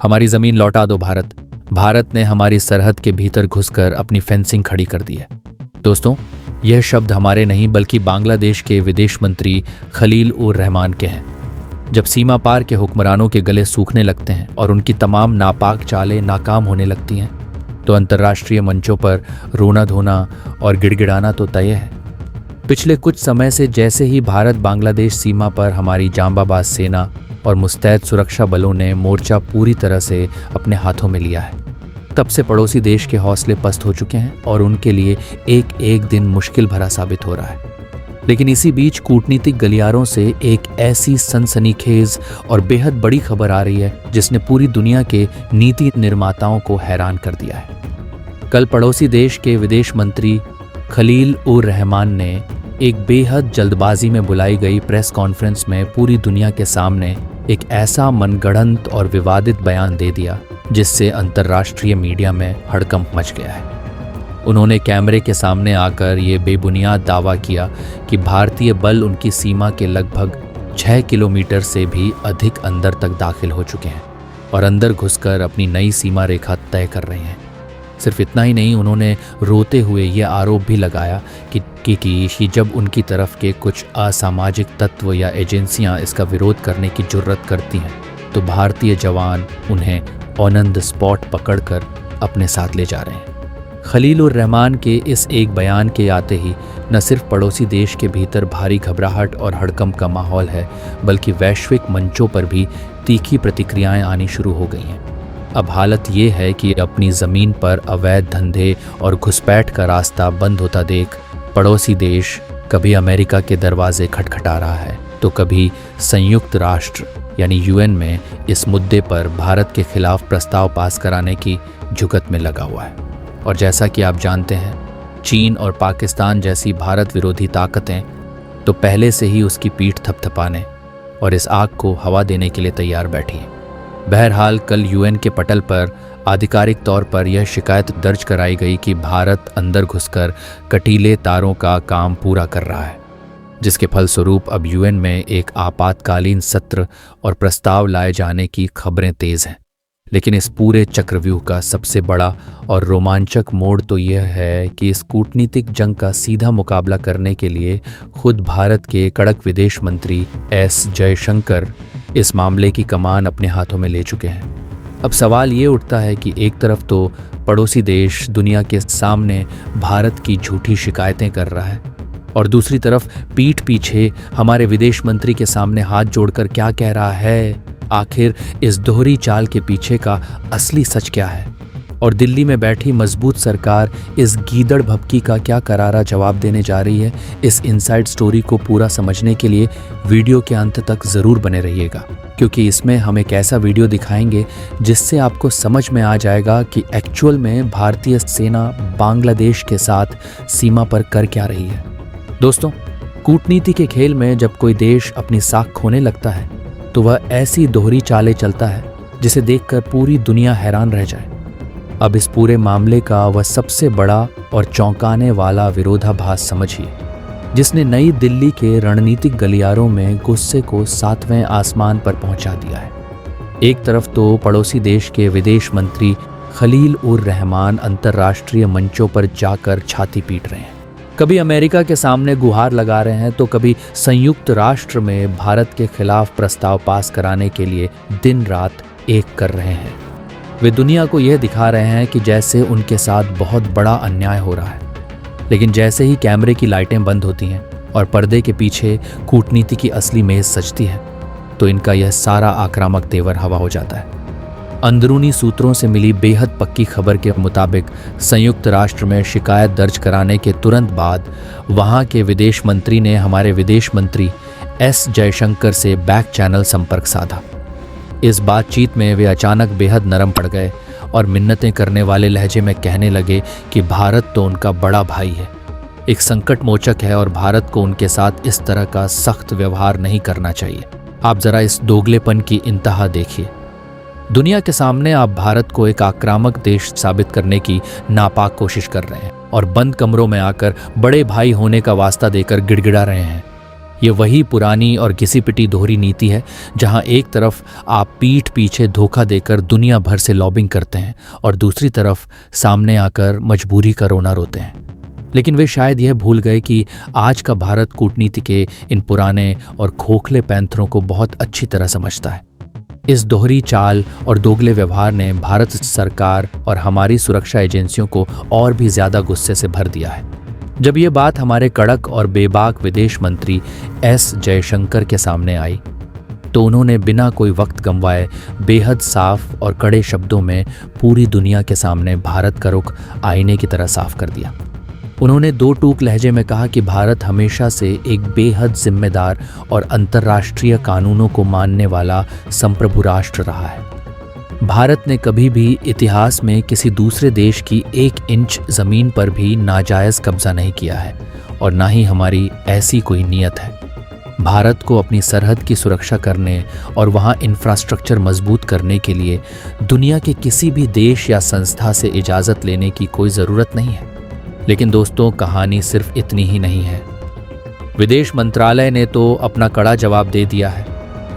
हमारी ज़मीन लौटा दो भारत। भारत ने हमारी सरहद के भीतर घुसकर अपनी फेंसिंग खड़ी कर दी है। दोस्तों, यह शब्द हमारे नहीं बल्कि बांग्लादेश के विदेश मंत्री खलील उर रहमान के हैं। जब सीमा पार के हुक्मरानों के गले सूखने लगते हैं और उनकी तमाम नापाक चालें नाकाम होने लगती हैं, तो अंतर्राष्ट्रीय मंचों पर रोना धोना और गिड़गिड़ाना तो तय है। पिछले कुछ समय से जैसे ही भारत बांग्लादेश सीमा पर हमारी जांबाबाज सेना और मुस्तैद सुरक्षा बलों ने मोर्चा पूरी तरह से अपने हाथों में लिया है, तब से पड़ोसी देश के हौसले पस्त हो चुके हैं और उनके लिए एक एक दिन मुश्किल भरा साबित हो रहा है। लेकिन इसी बीच कूटनीतिक गलियारों से एक ऐसी सनसनीखेज और बेहद बड़ी खबर आ रही है जिसने पूरी दुनिया के नीति निर्माताओं को हैरान कर दिया है। कल पड़ोसी देश के विदेश मंत्री खलील उर रहमान ने एक बेहद जल्दबाजी में बुलाई गई प्रेस कॉन्फ्रेंस में पूरी दुनिया के सामने एक ऐसा मनगढ़ंत और विवादित बयान दे दिया जिससे अंतर्राष्ट्रीय मीडिया में हड़कंप मच गया है। उन्होंने कैमरे के सामने आकर ये बेबुनियाद दावा किया कि भारतीय बल उनकी सीमा के लगभग 6 किलोमीटर से भी अधिक अंदर तक दाखिल हो चुके हैं और अंदर घुसकर अपनी नई सीमा रेखा तय कर रहे हैं। सिर्फ इतना ही नहीं, उन्होंने रोते हुए ये आरोप भी लगाया कि जब उनकी तरफ के कुछ असामाजिक तत्व या एजेंसियां इसका विरोध करने की जुर्रत करती हैं, तो भारतीय जवान उन्हें ऑन द स्पॉट पकड़कर अपने साथ ले जा रहे हैं। खलील उर रहमान के इस एक बयान के आते ही न सिर्फ पड़ोसी देश के भीतर भारी घबराहट और हड़कंप का माहौल है, बल्कि वैश्विक मंचों पर भी तीखी प्रतिक्रियाएं आनी शुरू हो गई हैं। अब हालत ये है कि अपनी ज़मीन पर अवैध धंधे और घुसपैठ का रास्ता बंद होता देख पड़ोसी देश कभी अमेरिका के दरवाजे खटखटा रहा है, तो कभी संयुक्त राष्ट्र यानी यूएन में इस मुद्दे पर भारत के खिलाफ प्रस्ताव पास कराने की जुगत में लगा हुआ है। और जैसा कि आप जानते हैं, चीन और पाकिस्तान जैसी भारत विरोधी ताकतें तो पहले से ही उसकी पीठ थपथपाने और इस आग को हवा देने के लिए तैयार बैठी हैं। बहरहाल कल यूएन के पटल पर आधिकारिक तौर पर यह शिकायत दर्ज कराई गई कि भारत अंदर घुसकर कटीले तारों का काम पूरा कर रहा है, जिसके फलस्वरूप अब यूएन में एक आपातकालीन सत्र और प्रस्ताव लाए जाने की खबरें तेज हैं। लेकिन इस पूरे चक्रव्यूह का सबसे बड़ा और रोमांचक मोड़ तो यह है कि इस कूटनीतिक जंग का सीधा मुकाबला करने के लिए खुद भारत के कड़क विदेश मंत्री एस जयशंकर इस मामले की कमान अपने हाथों में ले चुके हैं। अब सवाल ये उठता है कि एक तरफ तो पड़ोसी देश दुनिया के सामने भारत की झूठी शिकायतें कर रहा है और दूसरी तरफ पीठ पीछे हमारे विदेश मंत्री के सामने हाथ जोड़कर क्या कह रहा है। आखिर इस दोहरी चाल के पीछे का असली सच क्या है और दिल्ली में बैठी मजबूत सरकार इस गीदड़ भभकी का क्या करारा जवाब देने जा रही है। इस इनसाइड स्टोरी को पूरा समझने के लिए वीडियो के अंत तक ज़रूर बने रहिएगा, क्योंकि इसमें हम एक ऐसा वीडियो दिखाएंगे जिससे आपको समझ में आ जाएगा कि एक्चुअल में भारतीय सेना बांग्लादेश के साथ सीमा पर कर क्या रही है। दोस्तों, कूटनीति के खेल में जब कोई देश अपनी साख खोने लगता है तो वह ऐसी दोहरी चालें चलता है जिसे देखकर पूरी दुनिया हैरान रह जाए। अब इस पूरे मामले का वह सबसे बड़ा और चौंकाने वाला विरोधाभास समझिए, जिसने नई दिल्ली के रणनीतिक गलियारों में गुस्से को 7वें आसमान पर पहुंचा दिया है। एक तरफ तो पड़ोसी देश के विदेश मंत्री खलील उर रहमान अंतर्राष्ट्रीय मंचों पर जाकर छाती पीट रहे हैं, कभी अमेरिका के सामने गुहार लगा रहे हैं, तो कभी संयुक्त राष्ट्र में भारत के खिलाफ प्रस्ताव पास कराने के लिए दिन रात एक कर रहे हैं। वे दुनिया को यह दिखा रहे हैं कि जैसे उनके साथ बहुत बड़ा अन्याय हो रहा है। लेकिन जैसे ही कैमरे की लाइटें बंद होती हैं और पर्दे के पीछे कूटनीति की असली मेज सजती है, तो इनका यह सारा आक्रामक तेवर हवा हो जाता है। अंदरूनी सूत्रों से मिली बेहद पक्की खबर के मुताबिक संयुक्त राष्ट्र में शिकायत दर्ज कराने के तुरंत बाद वहां के विदेश मंत्री ने हमारे विदेश मंत्री एस जयशंकर से बैक चैनल संपर्क साधा। इस बातचीत में वे अचानक बेहद नरम पड़ गए और मिन्नतें करने वाले लहजे में कहने लगे कि भारत तो उनका बड़ा भाई है, एक संकट मोचक है और भारत को उनके साथ इस तरह का सख्त व्यवहार नहीं करना चाहिए। आप जरा इस दोगलेपन की इंतहा देखिए। दुनिया के सामने आप भारत को एक आक्रामक देश साबित करने की नापाक कोशिश कर रहे हैं और बंद कमरों में आकर बड़े भाई होने का वास्ता देकर गिड़गिड़ा रहे हैं। ये वही पुरानी और घिसी पिटी दोहरी नीति है जहां एक तरफ आप पीठ पीछे धोखा देकर दुनिया भर से लॉबिंग करते हैं और दूसरी तरफ सामने आकर मजबूरी का रोना रोते हैं। लेकिन वे शायद यह भूल गए कि आज का भारत कूटनीति के इन पुराने और खोखले पैंथरों को बहुत अच्छी तरह समझता है। इस दोहरी चाल और दोगले व्यवहार ने भारत सरकार और हमारी सुरक्षा एजेंसियों को और भी ज्यादा गुस्से से भर दिया है। जब ये बात हमारे कड़क और बेबाक विदेश मंत्री एस जयशंकर के सामने आई तो उन्होंने बिना कोई वक्त गंवाए बेहद साफ और कड़े शब्दों में पूरी दुनिया के सामने भारत का रुख आईने की तरह साफ कर दिया। उन्होंने दो टूक लहजे में कहा कि भारत हमेशा से एक बेहद जिम्मेदार और अंतर्राष्ट्रीय कानूनों को मानने वाला संप्रभु राष्ट्र रहा है। भारत ने कभी भी इतिहास में किसी दूसरे देश की 1 इंच जमीन पर भी नाजायज कब्जा नहीं किया है और ना ही हमारी ऐसी कोई नीयत है। भारत को अपनी सरहद की सुरक्षा करने और वहां इंफ्रास्ट्रक्चर मजबूत करने के लिए दुनिया के किसी भी देश या संस्था से इजाज़त लेने की कोई ज़रूरत नहीं है। लेकिन दोस्तों, कहानी सिर्फ इतनी ही नहीं है। विदेश मंत्रालय ने तो अपना कड़ा जवाब दे दिया है,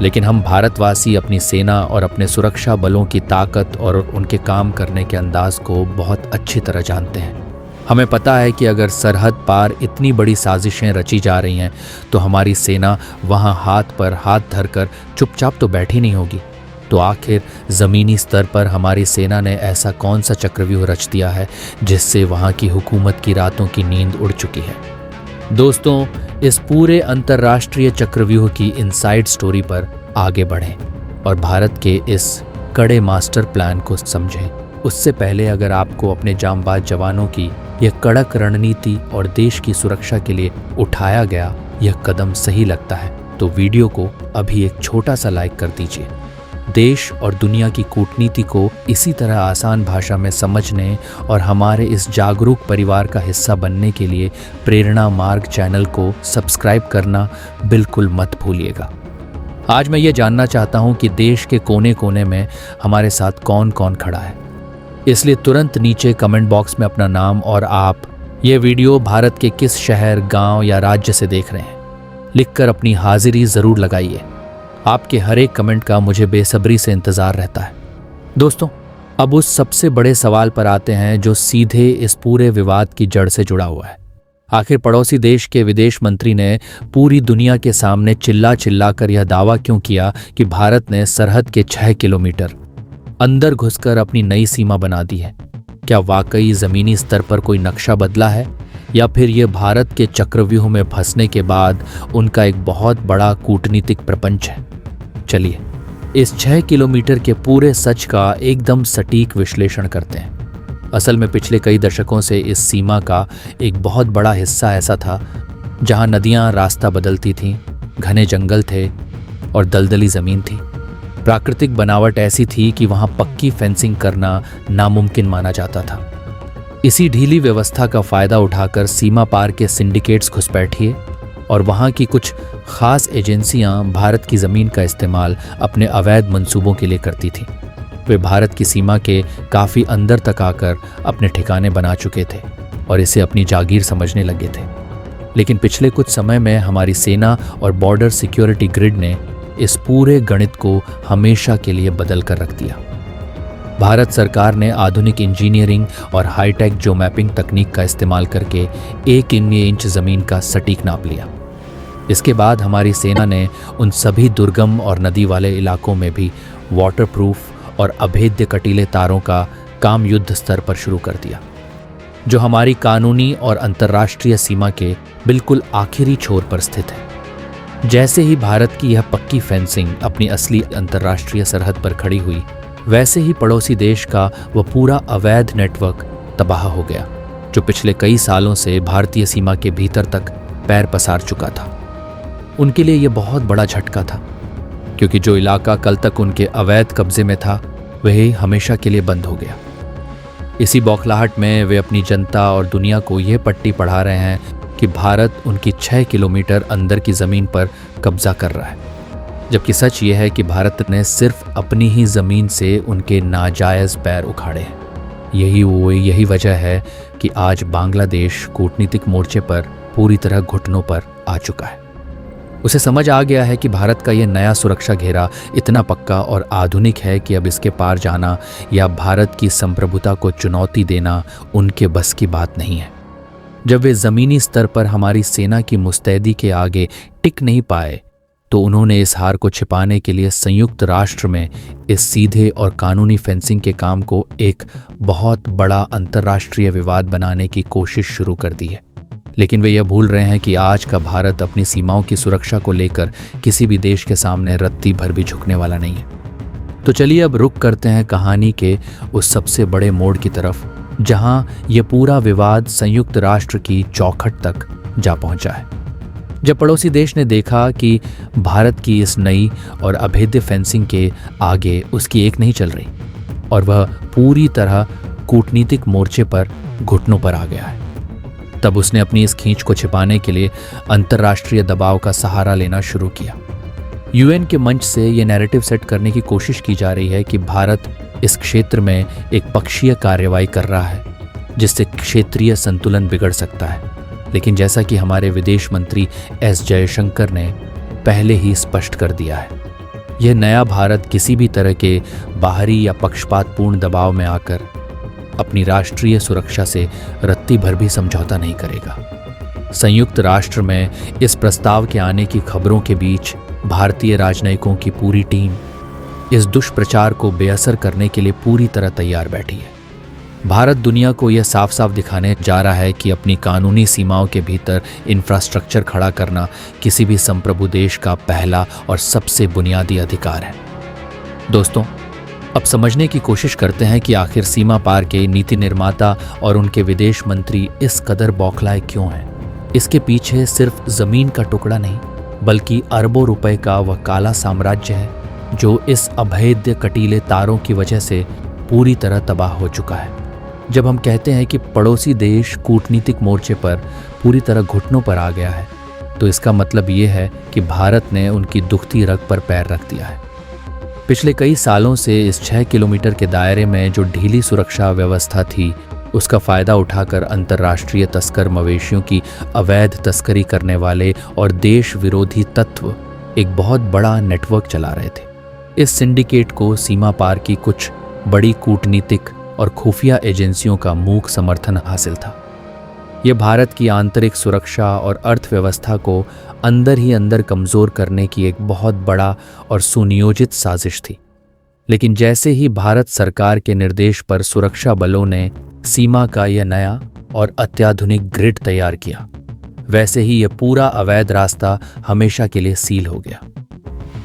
लेकिन हम भारतवासी अपनी सेना और अपने सुरक्षा बलों की ताकत और उनके काम करने के अंदाज को बहुत अच्छी तरह जानते हैं। हमें पता है कि अगर सरहद पार इतनी बड़ी साजिशें रची जा रही हैं तो हमारी सेना वहां हाथ पर हाथ धरकर चुपचाप तो बैठी नहीं होगी। तो आखिर ज़मीनी स्तर पर हमारी सेना ने ऐसा कौन सा चक्रव्यूह रच दिया है जिससे वहाँ की हुकूमत की रातों की नींद उड़ चुकी है। दोस्तों, इस पूरे अंतर्राष्ट्रीय चक्रव्यूह की इनसाइड स्टोरी पर आगे बढ़ें और भारत के इस कड़े मास्टर प्लान को समझें। उससे पहले अगर आपको अपने जांबाज जवानों की यह कड़क रणनीति और देश की सुरक्षा के लिए उठाया गया यह कदम सही लगता है तो वीडियो को अभी एक छोटा सा लाइक कर दीजिए। देश और दुनिया की कूटनीति को इसी तरह आसान भाषा में समझने और हमारे इस जागरूक परिवार का हिस्सा बनने के लिए प्रेरणा मार्ग चैनल को सब्सक्राइब करना बिल्कुल मत भूलिएगा। आज मैं ये जानना चाहता हूँ कि देश के कोने कोने में हमारे साथ कौन कौन खड़ा है, इसलिए तुरंत नीचे कमेंट बॉक्स में अपना नाम और आप ये वीडियो भारत के किस शहर, गांव या राज्य से देख रहे हैं लिखकर अपनी हाजिरी ज़रूर लगाइए। आपके हर एक कमेंट का मुझे बेसब्री से इंतज़ार रहता है। दोस्तों, अब उस सबसे बड़े सवाल पर आते हैं जो सीधे इस पूरे विवाद की जड़ से जुड़ा हुआ है। आखिर पड़ोसी देश के विदेश मंत्री ने पूरी दुनिया के सामने चिल्ला चिल्ला कर यह दावा क्यों किया कि भारत ने सरहद के 6 किलोमीटर अंदर घुसकर अपनी नई सीमा बना दी है? क्या वाकई ज़मीनी स्तर पर कोई नक्शा बदला है या फिर ये भारत के चक्रव्यूह में फंसने के बाद उनका एक बहुत बड़ा कूटनीतिक प्रपंच है? चलिए इस 6 किलोमीटर के पूरे सच का एकदम सटीक विश्लेषण करते हैं। असल में पिछले कई दशकों से इस सीमा का एक बहुत बड़ा हिस्सा ऐसा था जहां नदियां रास्ता बदलती थीं, घने जंगल थे और दलदली ज़मीन थी। प्राकृतिक बनावट ऐसी थी कि वहां पक्की फेंसिंग करना नामुमकिन माना जाता था। इसी ढीली व्यवस्था का फ़ायदा उठाकर सीमा पार के सिंडिकेट्स घुसपैठिए और वहाँ की कुछ ख़ास एजेंसियाँ भारत की ज़मीन का इस्तेमाल अपने अवैध मंसूबों के लिए करती थीं। वे भारत की सीमा के काफ़ी अंदर तक आकर अपने ठिकाने बना चुके थे और इसे अपनी जागीर समझने लगे थे। लेकिन पिछले कुछ समय में हमारी सेना और बॉर्डर सिक्योरिटी ग्रिड ने इस पूरे गणित को हमेशा के लिए बदल कर रख दिया। भारत सरकार ने आधुनिक इंजीनियरिंग और हाईटेक जो मैपिंग तकनीक का इस्तेमाल करके 1 इंच ज़मीन का सटीक नाप लिया। इसके बाद हमारी सेना ने उन सभी दुर्गम और नदी वाले इलाकों में भी वाटरप्रूफ और अभेद्य कटीले तारों का काम युद्ध स्तर पर शुरू कर दिया, जो हमारी कानूनी और अंतर्राष्ट्रीय सीमा के बिल्कुल आखिरी छोर पर स्थित है। जैसे ही भारत की यह पक्की फेंसिंग अपनी असली अंतर्राष्ट्रीय सरहद पर खड़ी हुई, वैसे ही पड़ोसी देश का वह पूरा अवैध नेटवर्क तबाह हो गया, जो पिछले कई सालों से भारतीय सीमा के भीतर तक पैर पसार चुका था। उनके लिए यह बहुत बड़ा झटका था, क्योंकि जो इलाका कल तक उनके अवैध कब्जे में था वह हमेशा के लिए बंद हो गया। इसी बौखलाहट में वे अपनी जनता और दुनिया को यह पट्टी पढ़ा रहे हैं कि भारत उनकी 6 किलोमीटर अंदर की ज़मीन पर कब्जा कर रहा है, जबकि सच ये है कि भारत ने सिर्फ अपनी ही ज़मीन से उनके नाजायज़ पैर उखाड़े हैं। यही वजह है कि आज बांग्लादेश कूटनीतिक मोर्चे पर पूरी तरह घुटनों पर आ चुका है। उसे समझ आ गया है कि भारत का यह नया सुरक्षा घेरा इतना पक्का और आधुनिक है कि अब इसके पार जाना या भारत की संप्रभुता को चुनौती देना उनके बस की बात नहीं है। जब वे ज़मीनी स्तर पर हमारी सेना की मुस्तैदी के आगे टिक नहीं पाए तो उन्होंने इस हार को छिपाने के लिए संयुक्त राष्ट्र में इस सीधे और कानूनी फेंसिंग के काम को एक बहुत बड़ा अंतर्राष्ट्रीय विवाद बनाने की कोशिश शुरू कर दी है। लेकिन वे यह भूल रहे हैं कि आज का भारत अपनी सीमाओं की सुरक्षा को लेकर किसी भी देश के सामने रत्ती भर भी झुकने वाला नहीं है। तो चलिए अब रुक करते हैं कहानी के उस सबसे बड़े मोड़ की तरफ जहां यह पूरा विवाद संयुक्त राष्ट्र की चौखट तक जा पहुंचा है। जब पड़ोसी देश ने देखा कि भारत की इस नई और अभेद्य फेंसिंग के आगे उसकी एक नहीं चल रही और वह पूरी तरह कूटनीतिक मोर्चे पर घुटनों पर आ गया है, तब उसने अपनी इस खींच को छिपाने के लिए अंतर्राष्ट्रीय दबाव का सहारा लेना शुरू किया। यूएन के मंच से यह नैरेटिव सेट करने की कोशिश की जा रही है कि भारत इस क्षेत्र में एक पक्षीय कार्रवाई कर रहा है जिससे क्षेत्रीय संतुलन बिगड़ सकता है। लेकिन जैसा कि हमारे विदेश मंत्री एस जयशंकर ने पहले ही स्पष्ट कर दिया है, यह नया भारत किसी भी तरह के बाहरी या पक्षपातपूर्ण दबाव में आकर अपनी राष्ट्रीय सुरक्षा से रत्ती भर भी समझौता नहीं करेगा। संयुक्त राष्ट्र में इस प्रस्ताव के आने की खबरों के बीच भारतीय राजनयिकों की पूरी टीम इस दुष्प्रचार को बेअसर करने के लिए पूरी तरह तैयार बैठी है। भारत दुनिया को यह साफ साफ दिखाने जा रहा है कि अपनी कानूनी सीमाओं के भीतर इंफ्रास्ट्रक्चर खड़ा करना किसी भी संप्रभु देश का पहला और सबसे बुनियादी अधिकार है। दोस्तों, अब समझने की कोशिश करते हैं कि आखिर सीमा पार के नीति निर्माता और उनके विदेश मंत्री इस कदर बौखलाए क्यों हैं। इसके पीछे सिर्फ जमीन का टुकड़ा नहीं बल्कि अरबों रुपए का वह काला साम्राज्य है जो इस अभेद्य कटीले तारों की वजह से पूरी तरह तबाह हो चुका है। जब हम कहते हैं कि पड़ोसी देश कूटनीतिक मोर्चे पर पूरी तरह घुटनों पर आ गया है तो इसका मतलब ये है कि भारत ने उनकी दुखती रग पर पैर रख दिया है। पिछले कई सालों से इस 6 किलोमीटर के दायरे में जो ढीली सुरक्षा व्यवस्था थी उसका फायदा उठाकर अंतर्राष्ट्रीय तस्कर मवेशियों की अवैध तस्करी करने वाले और देश विरोधी तत्व एक बहुत बड़ा नेटवर्क चला रहे थे। इस सिंडिकेट को सीमा पार की कुछ बड़ी कूटनीतिक और खुफिया एजेंसियों का मूक समर्थन हासिल था। यह भारत की आंतरिक सुरक्षा और अर्थव्यवस्था को अंदर ही अंदर कमज़ोर करने की एक बहुत बड़ा और सुनियोजित साजिश थी। लेकिन जैसे ही भारत सरकार के निर्देश पर सुरक्षा बलों ने सीमा का यह नया और अत्याधुनिक ग्रिड तैयार किया, वैसे ही यह पूरा अवैध रास्ता हमेशा के लिए सील हो गया।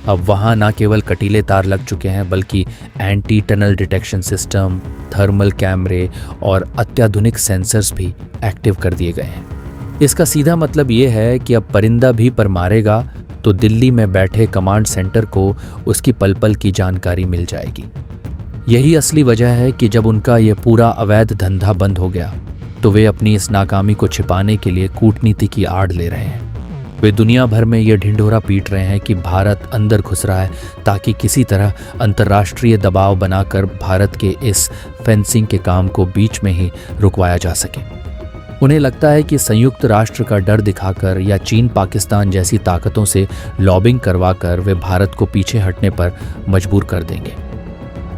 अब वहाँ न केवल कटीले तार लग चुके हैं बल्कि anti tunnel detection system, thermal कैमरे और अत्याधुनिक सेंसर्स भी एक्टिव कर दिए गए हैं। इसका सीधा मतलब ये है कि अब परिंदा भी पर मारेगा तो दिल्ली में बैठे कमांड सेंटर को उसकी पल पल की जानकारी मिल जाएगी। यही असली वजह है कि जब उनका यह पूरा अवैध धंधा बंद हो गया तो वे अपनी इस नाकामी को छिपाने के लिए कूटनीति की आड़ ले रहे हैं। वे दुनिया भर में यह ढिंढोरा पीट रहे हैं कि भारत अंदर घुस रहा है ताकि किसी तरह अंतर्राष्ट्रीय दबाव बनाकर भारत के इस फेंसिंग के काम को बीच में ही रुकवाया जा सके। उन्हें लगता है कि संयुक्त राष्ट्र का डर दिखाकर या चीन पाकिस्तान जैसी ताकतों से लॉबिंग करवाकर वे भारत को पीछे हटने पर मजबूर कर देंगे।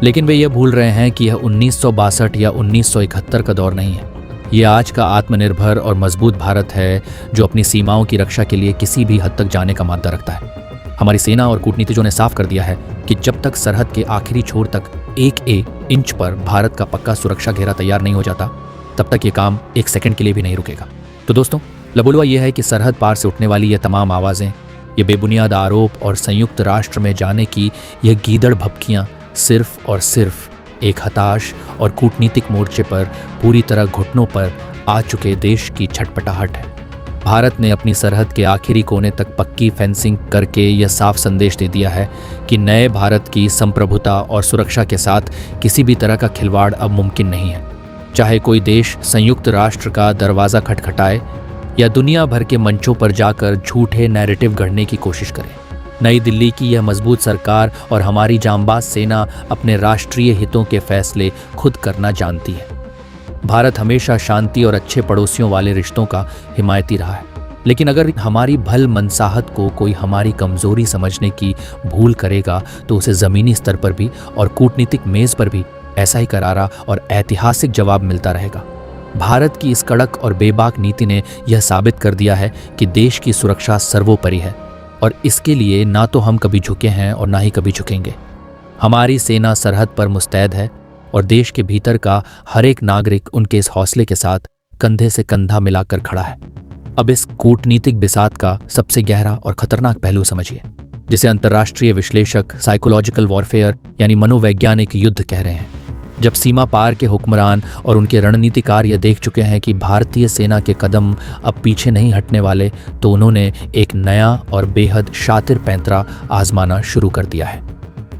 लेकिन वे यह भूल रहे हैं कि यह 1962 या 1971 का दौर नहीं है। ये आज का आत्मनिर्भर और मजबूत भारत है जो अपनी सीमाओं की रक्षा के लिए किसी भी हद तक जाने का माद्दा रखता है। हमारी सेना और कूटनीतिज्ञों ने साफ कर दिया है कि जब तक सरहद के आखिरी छोर तक एक इंच पर भारत का पक्का सुरक्षा घेरा तैयार नहीं हो जाता तब तक ये काम एक सेकंड के लिए भी नहीं रुकेगा। तो दोस्तों, लबुलवा यह है कि सरहद पार से उठने वाली ये तमाम आवाज़ें, ये बेबुनियाद आरोप और संयुक्त राष्ट्र में जाने की यह गीदड़ भपकियाँ सिर्फ और सिर्फ एक हताश और कूटनीतिक मोर्चे पर पूरी तरह घुटनों पर आ चुके देश की छटपटाहट है। भारत ने अपनी सरहद के आखिरी कोने तक पक्की फेंसिंग करके यह साफ संदेश दे दिया है कि नए भारत की संप्रभुता और सुरक्षा के साथ किसी भी तरह का खिलवाड़ अब मुमकिन नहीं है। चाहे कोई देश संयुक्त राष्ट्र का दरवाज़ा खटखटाए या दुनिया भर के मंचों पर जाकर झूठे नैरेटिव गढ़ने की कोशिश करे, नई दिल्ली की यह मजबूत सरकार और हमारी जांबाज सेना अपने राष्ट्रीय हितों के फैसले खुद करना जानती है। भारत हमेशा शांति और अच्छे पड़ोसियों वाले रिश्तों का हिमायती रहा है, लेकिन अगर हमारी भल मनसाहत को कोई हमारी कमजोरी समझने की भूल करेगा तो उसे जमीनी स्तर पर भी और कूटनीतिक मेज पर भी ऐसा ही करारा और ऐतिहासिक जवाब मिलता रहेगा। भारत की इस कड़क और बेबाक नीति ने यह साबित कर दिया है कि देश की सुरक्षा सर्वोपरि है और इसके लिए ना तो हम कभी झुके हैं और ना ही कभी झुकेंगे। हमारी सेना सरहद पर मुस्तैद है और देश के भीतर का हर एक नागरिक उनके इस हौसले के साथ कंधे से कंधा मिलाकर खड़ा है। अब इस कूटनीतिक बिसात का सबसे गहरा और खतरनाक पहलू समझिए, जिसे अंतर्राष्ट्रीय विश्लेषक साइकोलॉजिकल वॉरफेयर यानी मनोवैज्ञानिक युद्ध कह रहे हैं। जब सीमा पार के हुक्मरान और उनके रणनीतिकार यह देख चुके हैं कि भारतीय सेना के कदम अब पीछे नहीं हटने वाले, तो उन्होंने एक नया और बेहद शातिर पैंतरा आजमाना शुरू कर दिया है।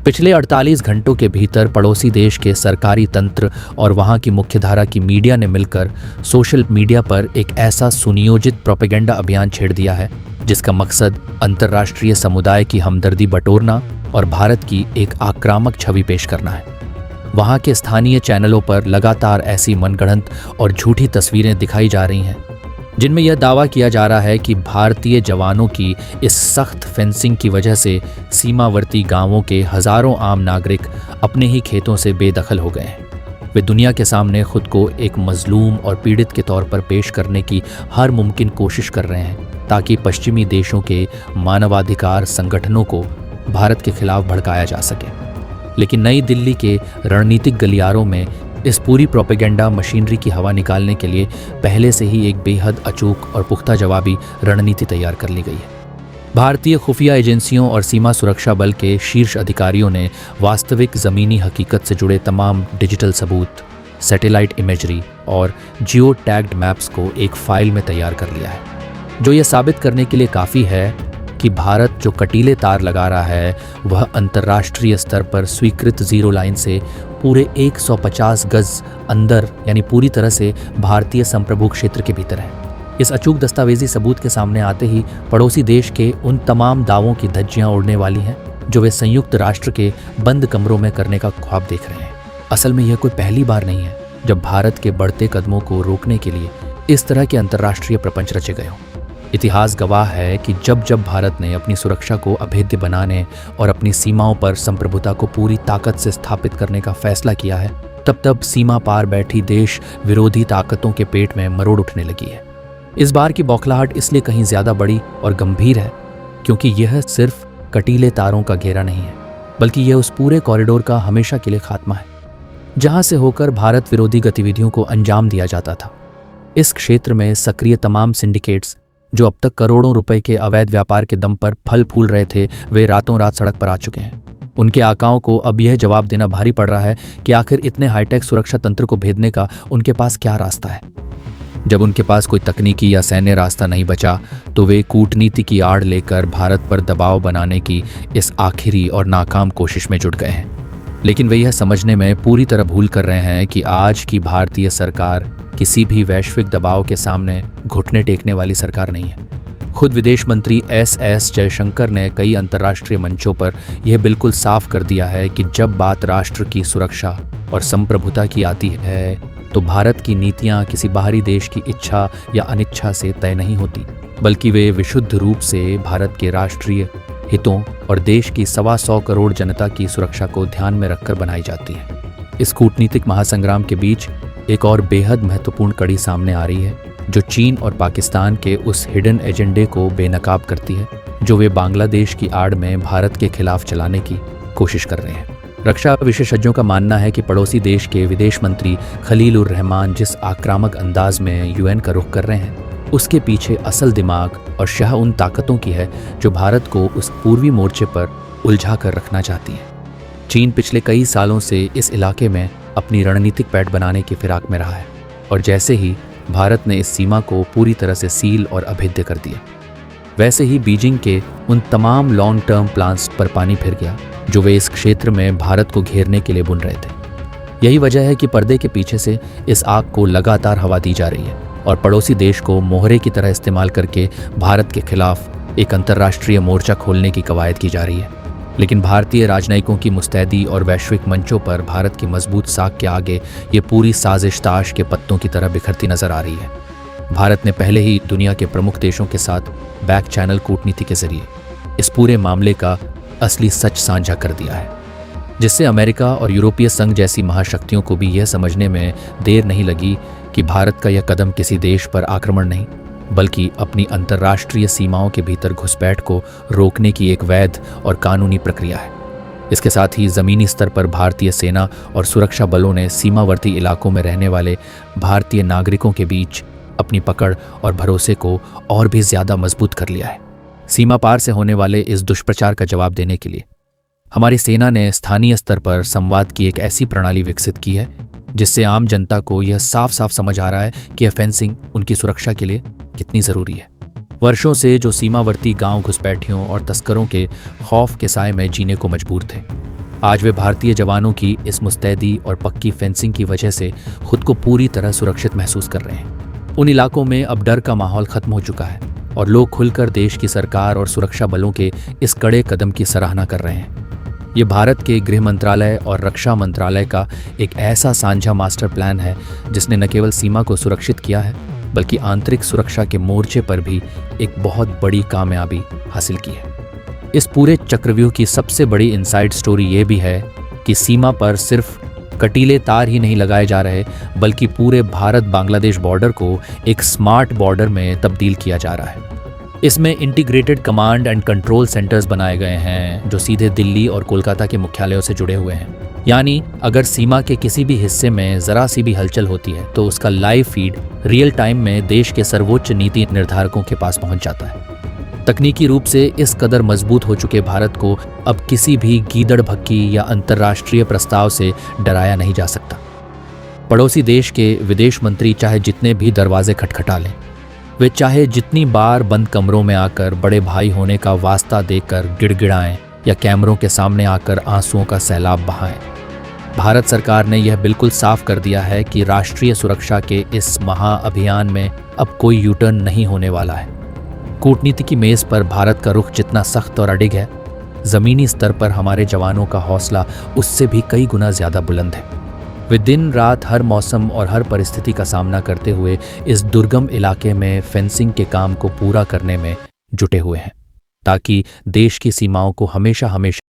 पिछले 48 घंटों के भीतर पड़ोसी देश के सरकारी तंत्र और वहां की मुख्यधारा की मीडिया ने मिलकर सोशल मीडिया पर एक ऐसा सुनियोजित प्रोपेगेंडा अभियान छेड़ दिया है जिसका मकसद अंतर्राष्ट्रीय समुदाय की हमदर्दी बटोरना और भारत की एक आक्रामक छवि पेश करना है। वहां के स्थानीय चैनलों पर लगातार ऐसी मनगढ़ंत और झूठी तस्वीरें दिखाई जा रही हैं जिनमें यह दावा किया जा रहा है कि भारतीय जवानों की इस सख्त फेंसिंग की वजह से सीमावर्ती गांवों के हजारों आम नागरिक अपने ही खेतों से बेदखल हो गए हैं। वे दुनिया के सामने खुद को एक मजलूम और पीड़ित के तौर पर पेश करने की हर मुमकिन कोशिश कर रहे हैं ताकि पश्चिमी देशों के मानवाधिकार संगठनों को भारत के खिलाफ भड़काया जा सके। लेकिन नई दिल्ली के रणनीतिक गलियारों में इस पूरी प्रोपेगेंडा मशीनरी की हवा निकालने के लिए पहले से ही एक बेहद अचूक और पुख्ता जवाबी रणनीति तैयार कर ली गई है। भारतीय खुफिया एजेंसियों और सीमा सुरक्षा बल के शीर्ष अधिकारियों ने वास्तविक ज़मीनी हकीकत से जुड़े तमाम डिजिटल सबूत, सैटेलाइट इमेजरी और जियो टैग्ड मैप्स को एक फाइल में तैयार कर लिया है, जो यह साबित करने के लिए काफ़ी है कि भारत जो कटीले तार लगा रहा है वह अंतर्राष्ट्रीय स्तर पर स्वीकृत जीरो लाइन से पूरे 150 गज अंदर यानी पूरी तरह से भारतीय संप्रभु क्षेत्र के भीतर है। इस अचूक दस्तावेजी सबूत के सामने आते ही पड़ोसी देश के उन तमाम दावों की धज्जियां उड़ने वाली हैं जो वे संयुक्त राष्ट्र के बंद कमरों में करने का ख्वाब देख रहे हैं। असल में यह कोई पहली बार नहीं है जब भारत के बढ़ते कदमों को रोकने के लिए इस तरह के अंतर्राष्ट्रीय प्रपंच रचे गए हों। इतिहास गवाह है कि जब जब भारत ने अपनी सुरक्षा को अभेद्य बनाने और अपनी सीमाओं पर संप्रभुता को पूरी ताकत से स्थापित करने का फैसला किया है, तब तब सीमा पार बैठी देश विरोधी ताकतों के पेट में मरोड़ उठने लगी है। इस बार की बौखलाहट इसलिए कहीं ज्यादा बड़ी और गंभीर है क्योंकि यह सिर्फ कटीले तारों का घेरा नहीं है, बल्कि यह उस पूरे कॉरिडोर का हमेशा के लिए खात्मा है जहां से होकर भारत विरोधी गतिविधियों को अंजाम दिया जाता था। इस क्षेत्र में सक्रिय तमाम सिंडिकेट्स जो अब तक करोड़ों रुपए के अवैध व्यापार के दम पर फल फूल रहे थे, वे रातों रात सड़क पर आ चुके हैं। उनके आकाओं को अब यह जवाब देना भारी पड़ रहा है कि आखिर इतने हाईटेक सुरक्षा तंत्र को भेदने का उनके पास क्या रास्ता है। जब उनके पास कोई तकनीकी या सैन्य रास्ता नहीं बचा तो वे कूटनीति की आड़ लेकर भारत पर दबाव बनाने की इस आखिरी और नाकाम कोशिश में जुट गए हैं। लेकिन वे यह समझने में पूरी तरह भूल कर रहे हैं कि आज की भारतीय सरकार किसी भी वैश्विक दबाव के सामने घुटने टेकने वाली सरकार नहीं है। खुद विदेश मंत्री एस जयशंकर ने कई अंतर्राष्ट्रीय मंचों पर यह बिल्कुल साफ कर दिया है कि जब बात राष्ट्र की सुरक्षा और संप्रभुता की आती है तो भारत की नीतियां किसी बाहरी देश की इच्छा या अनिच्छा से तय नहीं होती, बल्कि वे विशुद्ध रूप से भारत के राष्ट्रीय हितों और देश की 125 करोड़ जनता की सुरक्षा को ध्यान में रखकर बनाई जाती है। इस कूटनीतिक महासंग्राम के बीच एक और बेहद महत्वपूर्ण कड़ी सामने आ रही है जो चीन और पाकिस्तान के उस हिडन एजेंडे को बेनकाब करती है जो वे बांग्लादेश की आड़ में भारत के खिलाफ चलाने की कोशिश कर रहे हैं। रक्षा विशेषज्ञों का मानना है कि पड़ोसी देश के विदेश मंत्री खलील उर रहमान जिस आक्रामक अंदाज में यूएन का रुख कर रहे हैं उसके पीछे असल दिमाग और शह उन ताकतों की है जो भारत को उस पूर्वी मोर्चे पर उलझा कर रखना चाहती है। चीन पिछले कई सालों से इस इलाके में अपनी रणनीतिक पैठ बनाने की फिराक में रहा है और जैसे ही भारत ने इस सीमा को पूरी तरह से सील और अभेद्य कर दिया, वैसे ही बीजिंग के उन तमाम लॉन्ग टर्म प्लान्स पर पानी फिर गया जो वे इस क्षेत्र में भारत को घेरने के लिए बुन रहे थे। यही वजह है कि पर्दे के पीछे से इस आग को लगातार हवा दी जा रही है और पड़ोसी देश को मोहरे की तरह इस्तेमाल करके भारत के खिलाफ एक अंतर्राष्ट्रीय मोर्चा खोलने की कवायद की जा रही है। लेकिन भारतीय राजनयिकों की मुस्तैदी और वैश्विक मंचों पर भारत की मजबूत साख के आगे ये पूरी साजिश ताश के पत्तों की तरह बिखरती नजर आ रही है। भारत ने पहले ही दुनिया के प्रमुख देशों के साथ बैक चैनल कूटनीति के जरिए इस पूरे मामले का असली सच साझा कर दिया है, जिससे अमेरिका और यूरोपीय संघ जैसी महाशक्तियों को भी यह समझने में देर नहीं लगी कि भारत का यह कदम किसी देश पर आक्रमण नहीं, बल्कि अपनी अंतर्राष्ट्रीय सीमाओं के भीतर घुसपैठ को रोकने की एक वैध और कानूनी प्रक्रिया है। इसके साथ ही ज़मीनी स्तर पर भारतीय सेना और सुरक्षा बलों ने सीमावर्ती इलाकों में रहने वाले भारतीय नागरिकों के बीच अपनी पकड़ और भरोसे को और भी ज़्यादा मजबूत कर लिया है। सीमा पार से होने वाले इस दुष्प्रचार का जवाब देने के लिए हमारी सेना ने स्थानीय स्तर पर संवाद की एक ऐसी प्रणाली विकसित की है जिससे आम जनता को यह साफ साफ समझ आ रहा है कि यह फेंसिंग उनकी सुरक्षा के लिए कितनी ज़रूरी है। वर्षों से जो सीमावर्ती गांव घुसपैठियों और तस्करों के खौफ के साए में जीने को मजबूर थे, आज वे भारतीय जवानों की इस मुस्तैदी और पक्की फेंसिंग की वजह से खुद को पूरी तरह सुरक्षित महसूस कर रहे हैं। उन इलाकों में अब डर का माहौल खत्म हो चुका है और लोग खुलकर देश की सरकार और सुरक्षा बलों के इस कड़े कदम की सराहना कर रहे हैं। ये भारत के गृह मंत्रालय और रक्षा मंत्रालय का एक ऐसा साझा मास्टर प्लान है जिसने न केवल सीमा को सुरक्षित किया है, बल्कि आंतरिक सुरक्षा के मोर्चे पर भी एक बहुत बड़ी कामयाबी हासिल की है। इस पूरे चक्रव्यूह की सबसे बड़ी इनसाइड स्टोरी ये भी है कि सीमा पर सिर्फ कटीले तार ही नहीं लगाए जा रहे, बल्कि पूरे भारत बांग्लादेश बॉर्डर को एक स्मार्ट बॉर्डर में तब्दील किया जा रहा है। इसमें integrated command and control centres बनाए गए हैं जो सीधे दिल्ली और कोलकाता के मुख्यालयों से जुड़े हुए हैं। यानी अगर सीमा के किसी भी हिस्से में जरा सी भी हलचल होती है तो उसका लाइव फीड रियल टाइम में देश के सर्वोच्च नीति निर्धारकों के पास पहुंच जाता है। तकनीकी रूप से इस कदर मजबूत हो चुके भारत को अब किसी भी गीदड़ भक्की या अंतर्राष्ट्रीय प्रस्ताव से डराया नहीं जा सकता। पड़ोसी देश के विदेश मंत्री चाहे जितने भी दरवाजे खटखटा लें, वे चाहे जितनी बार बंद कमरों में आकर बड़े भाई होने का वास्ता देकर गिड़गिड़ाएं या कैमरों के सामने आकर आंसुओं का सैलाब बहाएं, भारत सरकार ने यह बिल्कुल साफ कर दिया है कि राष्ट्रीय सुरक्षा के इस महाअभियान में अब कोई यूटर्न नहीं होने वाला है। कूटनीति की मेज पर भारत का रुख जितना सख्त और अडिग है, जमीनी स्तर पर हमारे जवानों का हौसला उससे भी कई गुना ज्यादा बुलंद है। वे दिन रात हर मौसम और हर परिस्थिति का सामना करते हुए इस दुर्गम इलाके में फेंसिंग के काम को पूरा करने में जुटे हुए हैं, ताकि देश की सीमाओं को हमेशा हमेशा